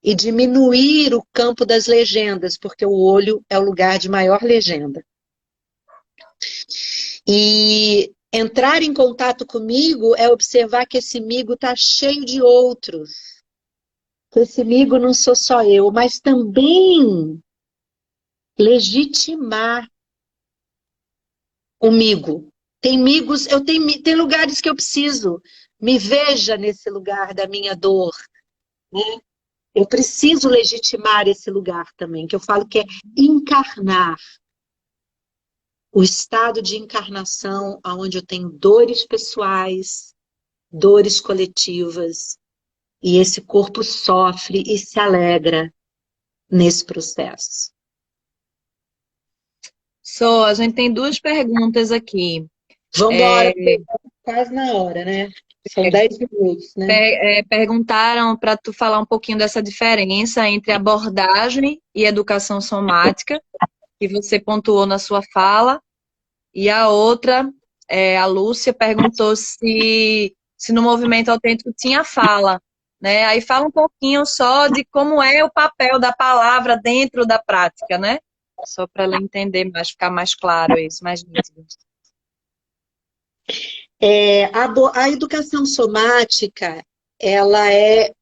Speaker 2: e diminuir o campo das legendas, porque o olho é o lugar de maior legenda. E entrar em contato comigo é observar que esse migo está cheio de outros. que esse migo não sou só eu, mas também legitimar o migo. Tem migos, tem lugares que eu preciso. Me veja nesse lugar da minha dor, né? Eu preciso legitimar esse lugar também, que eu falo que é encarnar. O estado de encarnação, onde eu tenho dores pessoais, dores coletivas, e esse corpo sofre e se alegra nesse processo.
Speaker 1: Só, a gente tem duas perguntas aqui.
Speaker 2: Vamos embora, quase na hora, né? São 10 minutos, né?
Speaker 1: Perguntaram para tu falar um pouquinho dessa diferença entre abordagem e educação somática, que você pontuou na sua fala. E a outra, a Lúcia, perguntou se no movimento autêntico tinha fala, né? Aí fala um pouquinho só de como é o papel da palavra dentro da prática, né? Só para ela entender mais, ficar mais claro isso, mais nítido.
Speaker 2: A educação somática, ela é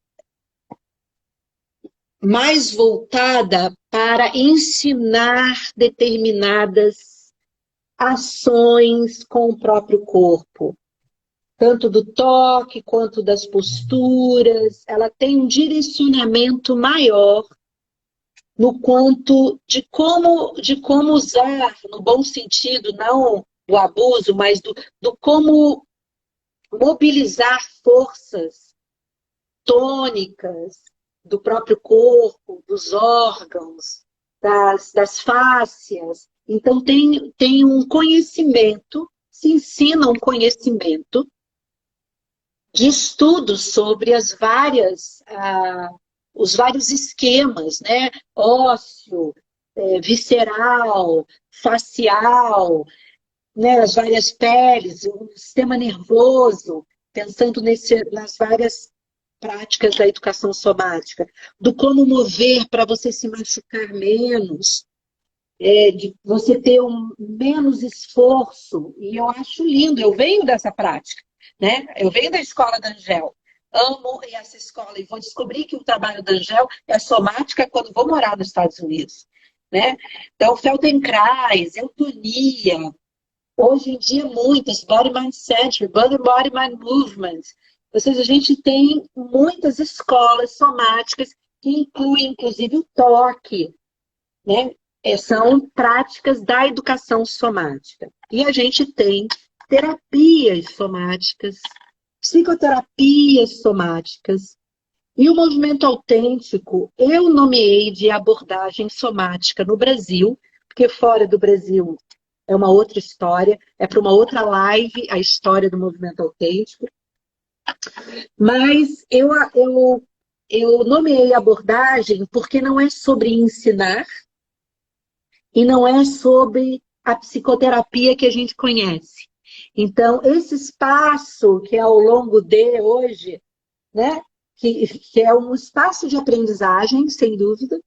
Speaker 2: mais voltada para ensinar determinadas ações com o próprio corpo, tanto do toque quanto das posturas. Ela tem um direcionamento maior no quanto de como usar, no bom sentido, não o abuso, mas do como mobilizar forças tônicas do próprio corpo, dos órgãos, das fáscias. Então, tem um conhecimento, se ensina um conhecimento de estudos sobre os vários esquemas, né? Ósseo, visceral, facial, né? As várias peles, o sistema nervoso, pensando nas várias práticas da educação somática, do como mover para você se machucar menos, de você ter menos esforço, e eu acho lindo, eu venho dessa prática, né? Eu venho da escola da Angel, amo essa escola e vou descobrir que o trabalho da Angel é somática quando vou morar nos Estados Unidos, né? Então, Feldenkrais, eutonia, hoje em dia muitas, Body Mind Center, Body Mind Movement, ou seja, a gente tem muitas escolas somáticas que incluem, inclusive, o toque, né? São práticas da educação somática. E a gente tem terapias somáticas, psicoterapias somáticas. E o movimento autêntico, eu nomeei de abordagem somática no Brasil, porque fora do Brasil é uma outra história, é para uma outra live a história do movimento autêntico. Mas eu nomeei abordagem porque não é sobre ensinar, e não é sobre a psicoterapia que a gente conhece. Então, esse espaço que é ao longo de hoje, né, que é um espaço de aprendizagem, sem dúvida,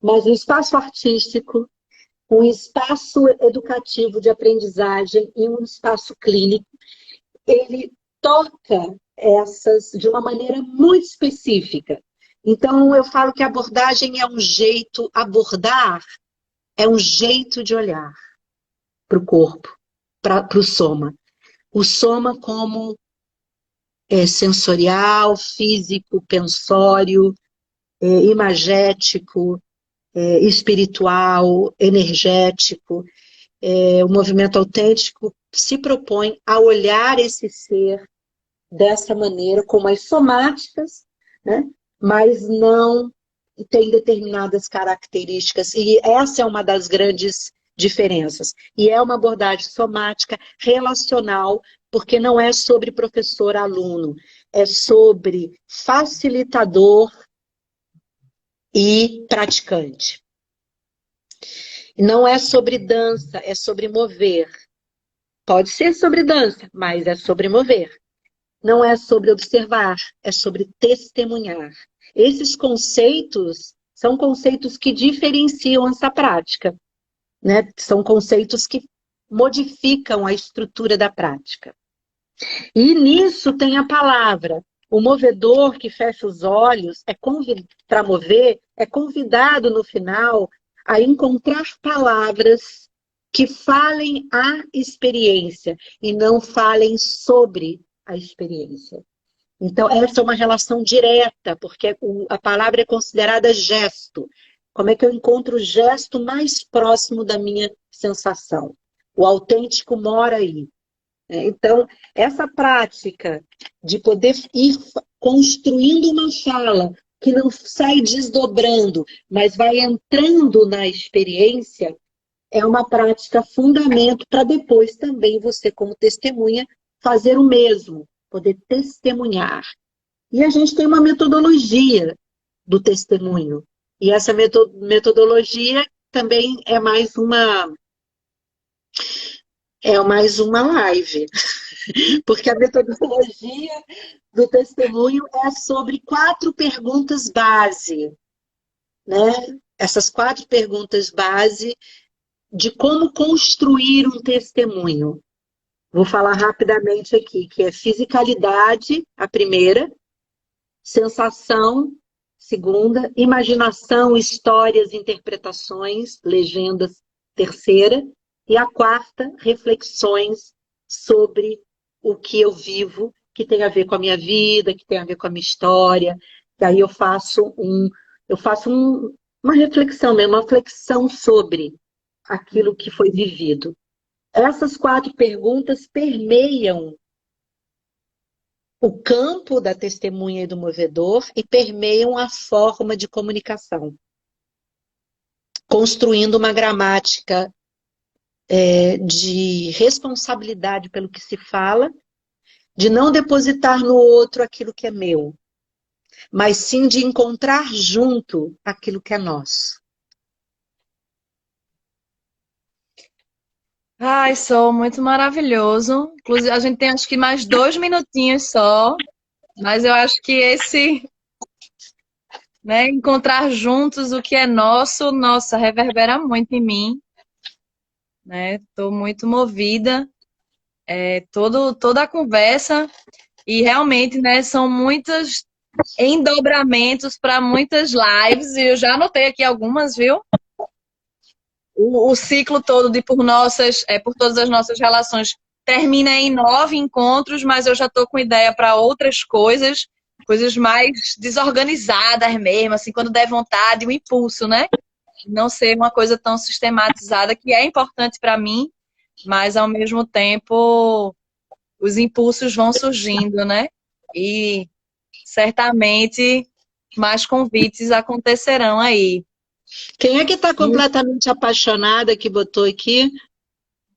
Speaker 2: mas um espaço artístico, um espaço educativo de aprendizagem e um espaço clínico, ele toca essas de uma maneira muito específica. Então, eu falo que a abordagem é um jeito, abordar é um jeito de olhar para o corpo, para o soma. O soma como sensorial, físico, pensório, imagético, espiritual, energético. O movimento autêntico se propõe a olhar esse ser dessa maneira, como as somáticas, né? Mas não tem determinadas características, e essa é uma das grandes diferenças. E é uma abordagem somática relacional, porque não é sobre professor-aluno, é sobre facilitador e praticante. Não é sobre dança, é sobre mover. Pode ser sobre dança, mas é sobre mover. Não é sobre observar, é sobre testemunhar. Esses conceitos são conceitos que diferenciam essa prática, né? São conceitos que modificam a estrutura da prática. E nisso tem a palavra. O movedor que fecha os olhos para mover é convidado no final a encontrar palavras que falem a experiência e não falem sobre a experiência. Então, essa é uma relação direta, porque a palavra é considerada gesto. Como é que eu encontro o gesto mais próximo da minha sensação? O autêntico mora aí. Então, essa prática de poder ir construindo uma fala que não sai desdobrando, mas vai entrando na experiência, é uma prática fundamento para depois também você, como testemunha, fazer o mesmo, poder testemunhar. E a gente tem uma metodologia do testemunho. E essa metodologia também é mais uma live, porque a metodologia do testemunho é sobre 4 perguntas base, né? Essas 4 perguntas base de como construir um testemunho. Vou falar rapidamente aqui, que é fisicalidade, a primeira, sensação, segunda, imaginação, histórias, interpretações, legendas, terceira, e a quarta, reflexões sobre o que eu vivo, que tem a ver com a minha vida, que tem a ver com a minha história. Daí eu faço uma reflexão, uma flexão sobre aquilo que foi vivido. Essas 4 perguntas permeiam o campo da testemunha e do movedor e permeiam a forma de comunicação, construindo uma gramática de responsabilidade pelo que se fala, de não depositar no outro aquilo que é meu, mas sim de encontrar junto aquilo que é nosso.
Speaker 1: Ai, sou muito maravilhoso. Inclusive, a gente tem acho que mais 2 minutinhos só, mas eu acho que esse, né, encontrar juntos o que é nosso, nossa, reverbera muito em mim, né? Estou muito movida, toda a conversa e realmente, né, são muitos endobramentos para muitas lives e eu já anotei aqui algumas, viu? O ciclo todo de por todas as nossas relações termina em 9 encontros, mas eu já estou com ideia para outras coisas mais desorganizadas mesmo, assim, quando der vontade, o impulso, né? Não ser uma coisa tão sistematizada, que é importante para mim, mas ao mesmo tempo os impulsos vão surgindo, né? E certamente mais convites acontecerão aí.
Speaker 2: Quem é que está completamente apaixonada que botou aqui?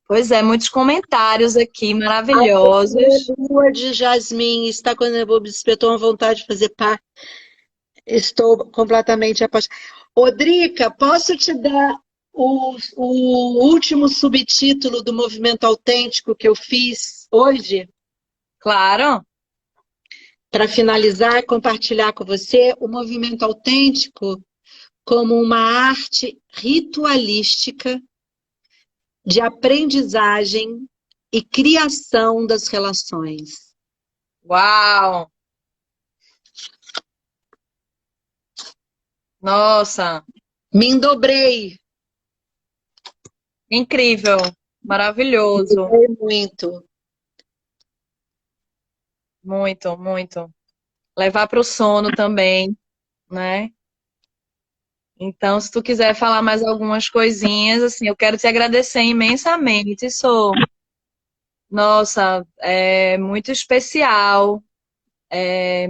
Speaker 1: Pois é, muitos comentários aqui maravilhosos.
Speaker 2: Lua de Jasmim está quando eu despertou uma vontade de fazer parte. Estou completamente apaixonada. Odrica, posso te dar o último subtítulo do movimento autêntico que eu fiz hoje?
Speaker 1: Claro.
Speaker 2: Para finalizar, compartilhar com você o movimento autêntico como uma arte ritualística de aprendizagem e criação das relações.
Speaker 1: Uau! Nossa!
Speaker 2: Me dobrei.
Speaker 1: Incrível! Maravilhoso!
Speaker 2: Me muito.
Speaker 1: Muito, muito. Levar para o sono também, né? Então, se tu quiser falar mais algumas coisinhas, assim, eu quero te agradecer imensamente. Nossa, é muito especial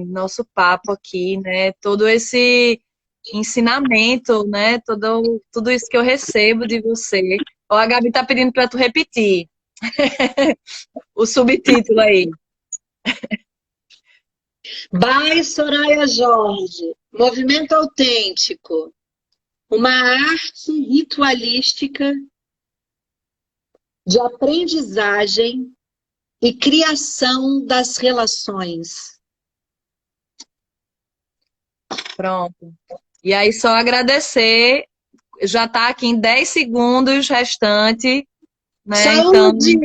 Speaker 1: nosso papo aqui, né? Todo esse ensinamento, né? Tudo isso que eu recebo de você. Ó, a Gabi tá pedindo para tu repetir o subtítulo aí.
Speaker 2: By Soraya Jorge, Movimento Autêntico, uma arte ritualística de aprendizagem e criação das relações.
Speaker 1: Pronto. E aí, só agradecer. Já tá aqui em 10 segundos restante, né? Então,
Speaker 2: Saúde!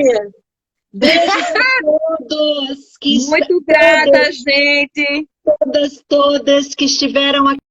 Speaker 2: Beijo a todos
Speaker 3: Muito grata, gente.
Speaker 2: todas que estiveram aqui.